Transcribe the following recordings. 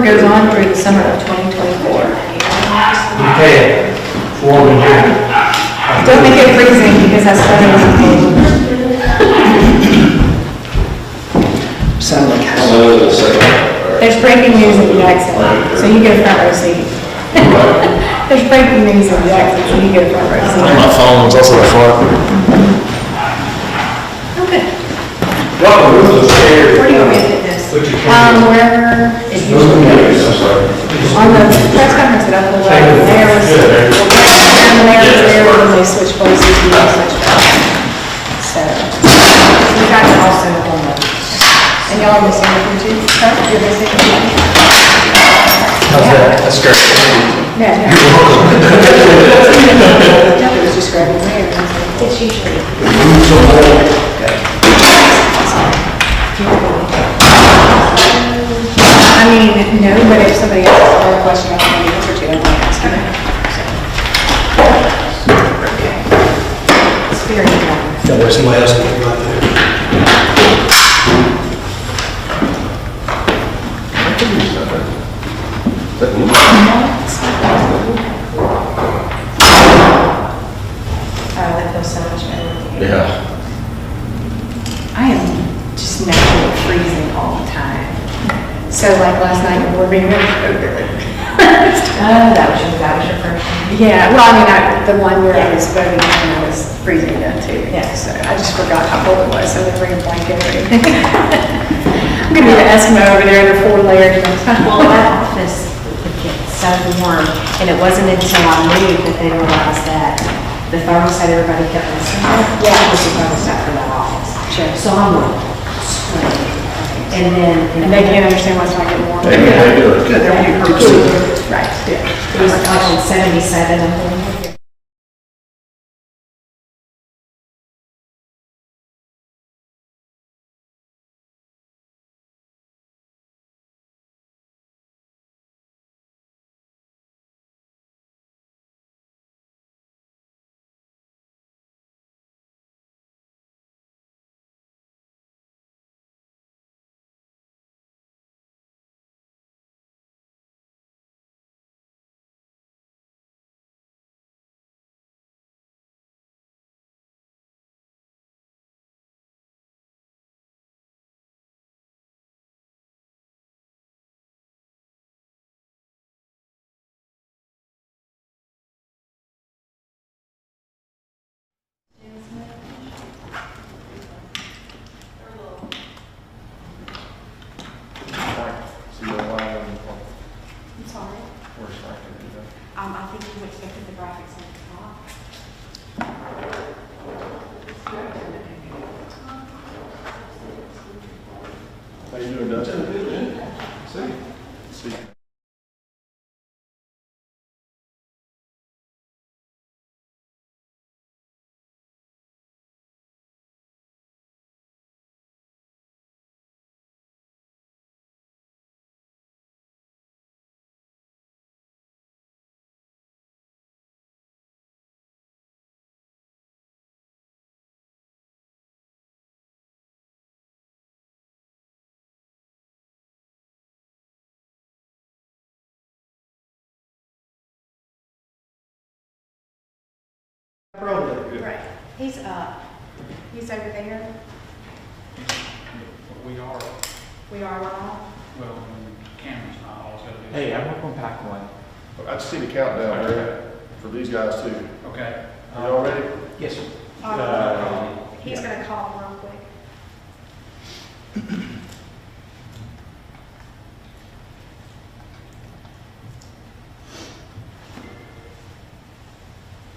goes on through the summer of 2024. Okay, form adjourned. Don't make it freezing because that's starting to cold. Sound like how? There's breaking news in Jackson, so you get a front row seat. There's breaking news in Jackson, so you get a front row seat. My phone's also the front. Okay. Welcome to the chair. Where do you want me to put this? Put your camera. Wherever it usually goes. On the press conference that I pulled up, there was, and there when they switch places, we all switch places. So, we got it all set up on the, and y'all are missing it too? Huh? You're missing it too? How's that? That's great. Yeah, yeah. It was just grabbing there. It's usually. I mean, no, but if somebody asks a question, I can answer to them. It's very important. Yeah, there's somebody else looking right there. That feels so much better. Yeah. I am just naturally freezing all the time. So like last night, the board meeting. That was your first one. Yeah, well, I mean, the one where I was voting, and I was freezing then too. Yeah, so I just forgot how cold it was, so they bring a blanket and everything. I'm gonna be the Eskimo over there in the 4 layers. Well, our office would get so warm, and it wasn't until I moved that they realized that the thermostat everybody kept listening to, that was the thermostat for the office. Sure. So I'm like, sweating. And then. And they can't understand why it's not getting warm. Hey, how you doing? Good, there you go. Right, yeah. It was like on 77, I'm going. I'm sorry. I think you expected the graphics on the top. How you doing, Dustin? See. Right. He's up. He's over there. We are, We are live. well, camera's not always gonna be. Hey, I work on Packaway. I just see the countdown there for these guys too. Okay. Are y'all ready? Yes, sir. He's gonna call real quick.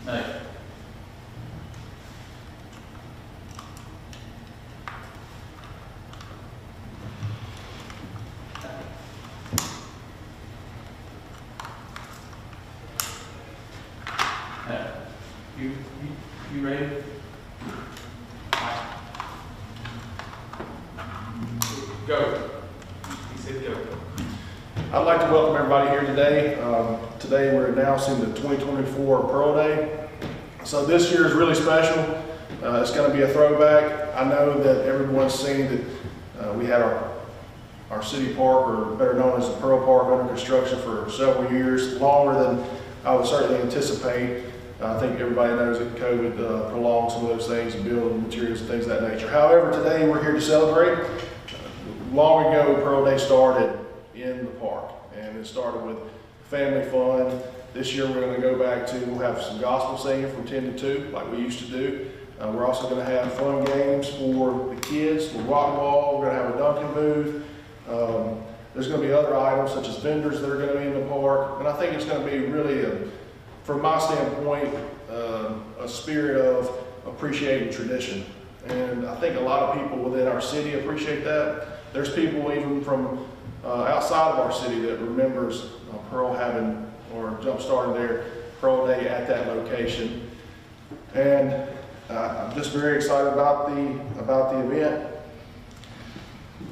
Hey. You ready? Go. He said go. I'd like to welcome everybody here today. Today we're announcing the 2024 Pearl Day. So this year is really special. It's going to be a throwback. I know that everyone's seen that we had our our city park, or better known as the Pearl Park, under construction for several years, longer than I would certainly anticipate. I think everybody knows that COVID prolonged some of those things, and building materials and things of that nature. However, today we're here to celebrate. Long ago, Pearl Day started in the park, and it started with family fun. This year we're going to go back to, we'll have some gospel singing from 10 to 2, like we used to do. We're also going to have fun games for the kids, the rock wall. We're going to have a Dunkin' booth. There's going to be other items such as vendors that are going to be in the park. And I think it's going to be really, from my standpoint, a spirit of appreciating tradition. And I think a lot of people within our city appreciate that. There's people even from outside of our city that remembers Pearl having, or jump-starting their Pearl Day at that location. And I'm just very excited about the event.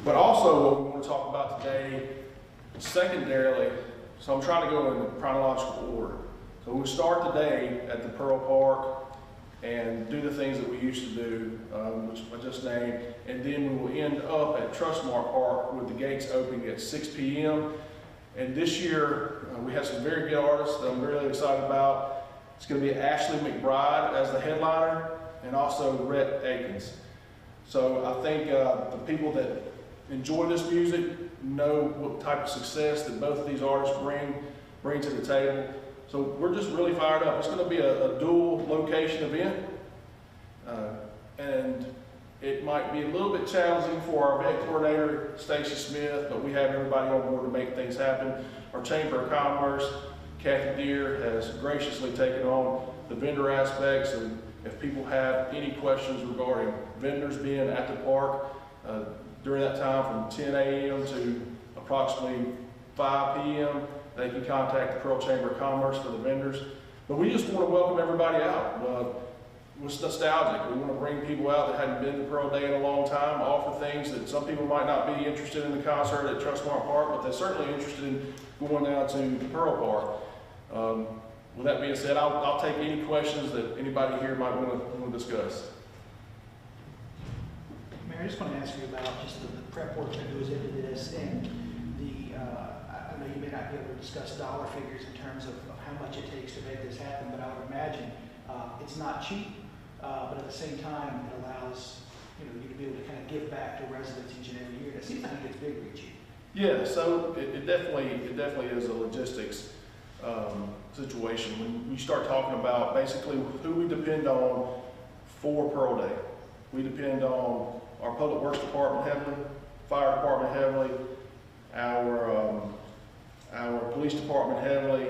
But also what we want to talk about today, secondarily, so I'm trying to go in chronological order. So we'll start the day at the Pearl Park and do the things that we used to do, which I just named, and then we will end up at Trustmark Park with the gates opening at 6 p.m. And this year, we have some very good artists that I'm really excited about. It's going to be Ashley McBride as the headliner, and also Rhett Akins. So I think the people that enjoy this music know what type of success that both of these artists bring to the table. So we're just really fired up. It's going to be a dual location event, and it might be a little bit challenging for our event coordinator, Stacy Smith, but we have everybody on board to make things happen. Our Chamber of Commerce, Kathy Deere, has graciously taken on the vendor aspects, and if people have any questions regarding vendors being at the park during that time from 10 a.m. to approximately 5 p.m., they can contact the Pearl Chamber of Commerce for the vendors. But we just want to welcome everybody out. We're nostalgic. We want to bring people out that hadn't been to Pearl Day in a long time, offer things that some people might not be interested in the concert at Trustmark Park, but they're certainly interested in going down to the Pearl Park. With that being said, I'll take any questions that anybody here might want to discuss. Mayor, I just want to ask you about just the prep work that goes into this, and I know you may not be able to discuss dollar figures in terms of how much it takes to make this happen, but I would imagine it's not cheap, but at the same time, it allows you to be able to kind of give back to residents each and every year. It seems like it gets big reaching. Yeah, so it definitely is a logistics situation. When you start talking about basically who we depend on for Pearl Day, we depend on our Public Works Department heavily, Fire Department heavily, our Police Department heavily,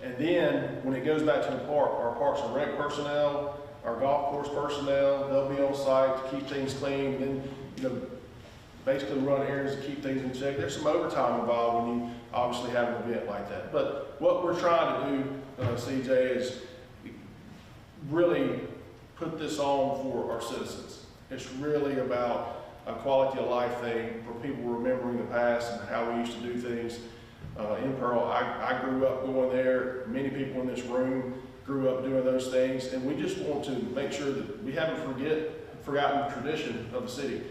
and then when it goes back to the park, our Parks and Rec personnel, our golf course personnel, they'll be on site to keep things clean, and then basically run errands to keep things in check. There's some overtime involved when you obviously have an event like that. But what we're trying to do, CJ, is really put this on for our citizens. It's really about a quality of life thing for people remembering the past and how we used to do things in Pearl. I grew up going there. Many people in this room grew up doing those things, and we just want to make sure that we haven't forgotten the tradition of the city.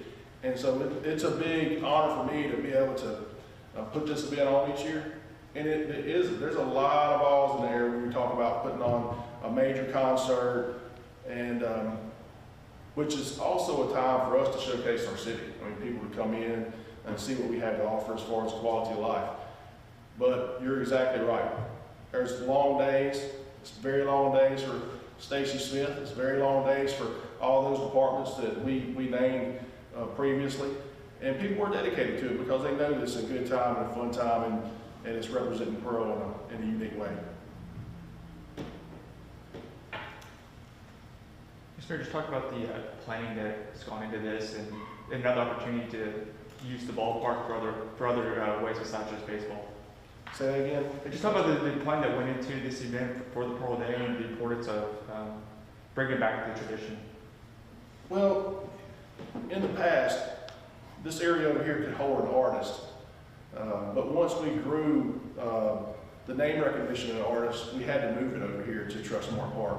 And so it's a big honor for me to be able to put this event on each year. And there's a lot of balls in the air when we talk about putting on a major concert, and which is also a time for us to showcase our city. I mean, people to come in and see what we have to offer as far as quality of life. But you're exactly right. There's long days. It's very long days for Stacy Smith. It's very long days for all those departments that we named previously. And people are dedicated to it because they know this is a good time and a fun time, and it's representing Pearl in a unique way. Mr. Just talk about the planning that's gone into this and another opportunity to use the ballpark for other ways besides just baseball. Say that again? Just talk about the plan that went into this event for the Pearl Day and the importance of bringing back the tradition. Well, in the past, this area over here could hold an artist. But once we grew the name recognition of the artist, we had to move it over here to Trustmark Park.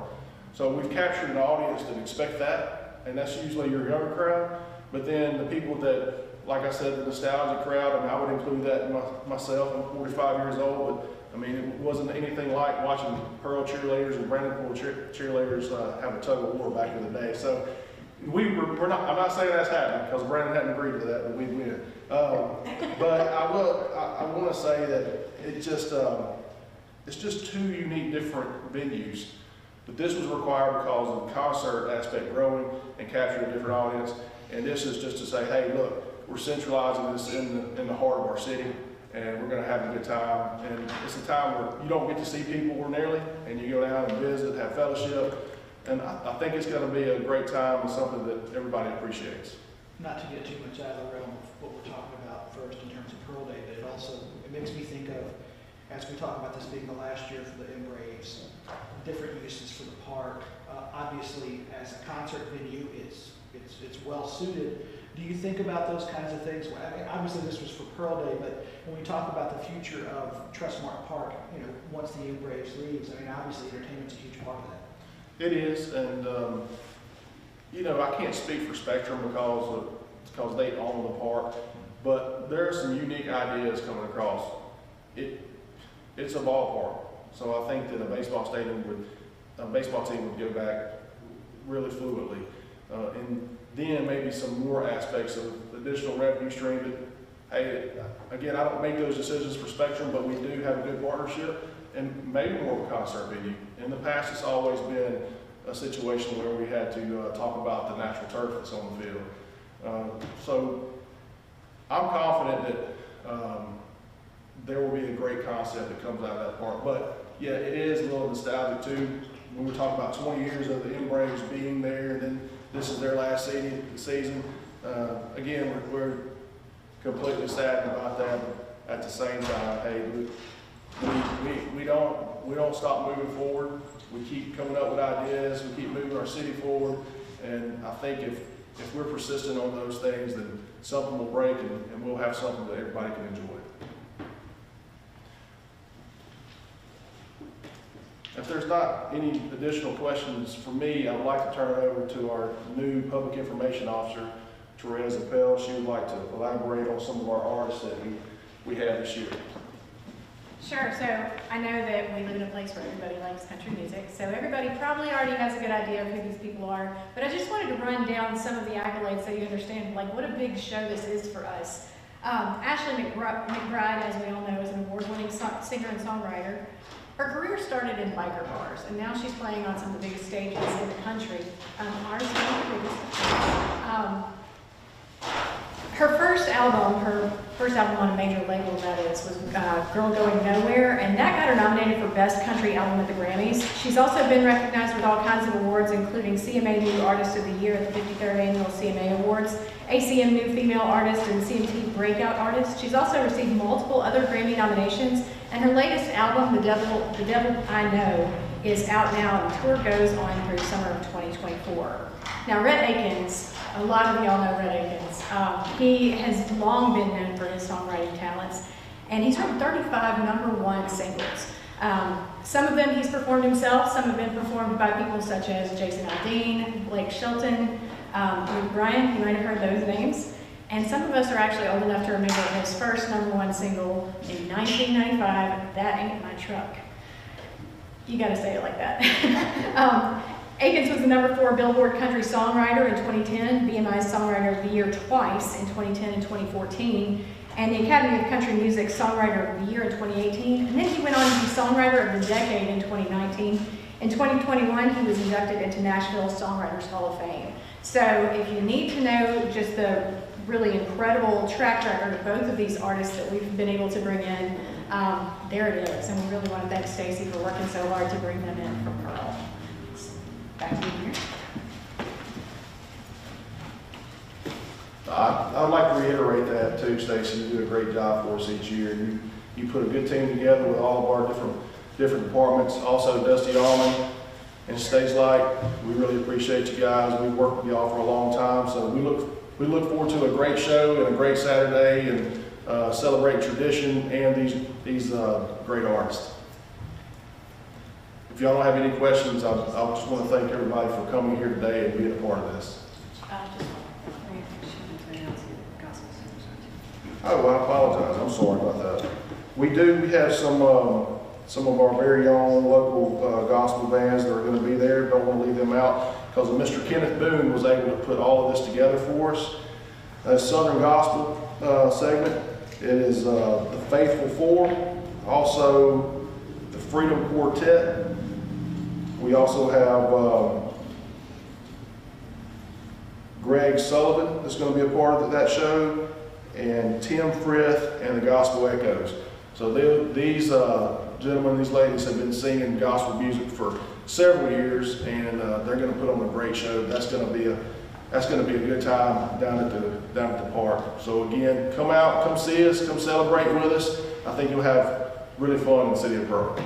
So we've captured an audience that expect that, and that's usually your younger crowd. But then the people that like I said, the nostalgia crowd, and I would include that in myself. I'm 45 years old, but I mean, it wasn't anything like watching Pearl cheerleaders and Brandon Pool cheerleaders have a tug of war back in the day. So we're not, I'm not saying that's happening because Brandon hadn't agreed to that, but we'd win. But I want to say that it's just two unique different venues. But this was required because of the concert aspect growing and capturing a different audience. And this is just to say, hey, look, we're centralizing this in the heart of our city, and we're going to have a good time. And it's a time where you don't get to see people ordinarily, and you go down and visit, have fellowship. And I think it's going to be a great time and something that everybody appreciates. Not to get too much out of the realm of what we're talking about first in terms of Pearl Day, but it also, it makes me think of, as we talk about this being the last year for the M Braves, different uses for the park. Obviously, as a concert venue, it's well suited. Do you think about those kinds of things? I mean, obviously this was for Pearl Day, but when we talk about the future of Trustmark Park, you know, once the M Braves leaves, I mean, obviously entertainment's a huge part of that. It is, and you know, I can't speak for Spectrum because they own the park, but there are some unique ideas coming across. It's a ballpark, so I think that a baseball team would go back really fluidly, and then maybe some more aspects of additional revenue stream. That, hey, again, I don't make those decisions for Spectrum, but we do have a good partnership, and maybe more of a concert venue. In the past, it's always been a situation where we had to talk about the natural turf that's on the field. So I'm confident that there will be a great concept that comes out of that park. But yeah, it is a little nostalgic too. When we talk about 20 years of the M Braves being there, and then this is their last season. Again, we're completely saddened about that. But at the same time, hey, we don't stop moving forward. We keep coming up with ideas. We keep moving our city forward. And I think if we're persistent on those things, then something will break, and we'll have something that everybody can enjoy. If there's not any additional questions for me, I would like to turn it over to our new public information officer, Therese Appel. She would like to elaborate on some of our artists that we have this year. Sure, so I know that we live in a place where everybody likes country music, so everybody probably already has a good idea of who these people are, but I just wanted to run down some of the accolades so you understand like what a big show this is for us. Ashley McBride, as we all know, is an award-winning singer and songwriter. Her career started in biker bars, and now she's playing on some of the biggest stages in the country. Ours is one of the biggest. Her first album on a major label, that is, was Girl Going Nowhere, and that got her nominated for Best Country Album at the Grammys. She's also been recognized with all kinds of awards, including CMA New Artist of the Year at the 53rd Annual CMA Awards, ACM New Female Artist, and CMT Breakout Artist. She's also received multiple other Grammy nominations, and her latest album, The Devil I Know, is out now, and the tour goes on through summer of 2024. Now, Rhett Akins, a lot of y'all know Rhett Akins. He has long been known for his songwriting talents, and he's written 35 #1 singles. Some of them he's performed himself, some have been performed by people such as Jason Aldean, Blake Shelton, Luke Bryan, you might have heard those names. And some of us are actually old enough to remember his first #1 single in 1995, That Ain't My Truck. You gotta say it like that. Akins was the #4 Billboard Country Songwriter in 2010, BMI's Songwriter of the Year twice in 2010 and 2014, and the Academy of Country Music Songwriter of the Year in 2018, and then he went on to be Songwriter of the Decade in 2019. In 2021, he was inducted into Nashville's Songwriters Hall of Fame. So if you need to know just the really incredible track record of both of these artists that we've been able to bring in, there it is, and we really want to thank Stacy for working so hard to bring them in from Pearl. Back to you here. I would like to reiterate that too, Stacy. You do a great job for us each year. You put a good team together with all of our different departments. Also, Dusty Allman and Stage Light. We really appreciate you guys. We've worked with y'all for a long time, so we look forward to a great show and a great Saturday and celebrate tradition and these great artists. If y'all don't have any questions, I just want to thank everybody for coming here today and being a part of this. Oh, I apologize, I'm sorry about that. We have some of our very own local gospel bands that are gonna be there, don't wanna leave them out, because Mr. Kenneth Boone was able to put all of this together for us. Southern Gospel segment, it is the Faithful Four, also the Freedom Quartet. We also have Greg Sullivan that's going to be a part of that show, and Tim Frith and the Gospel Echoes. So these gentlemen, these ladies have been singing gospel music for several years, and they're going to put on a great show. That's going to be a good time down at the park. So again, come out, come see us, come celebrate with us. I think you'll have really fun in the city of Pearl.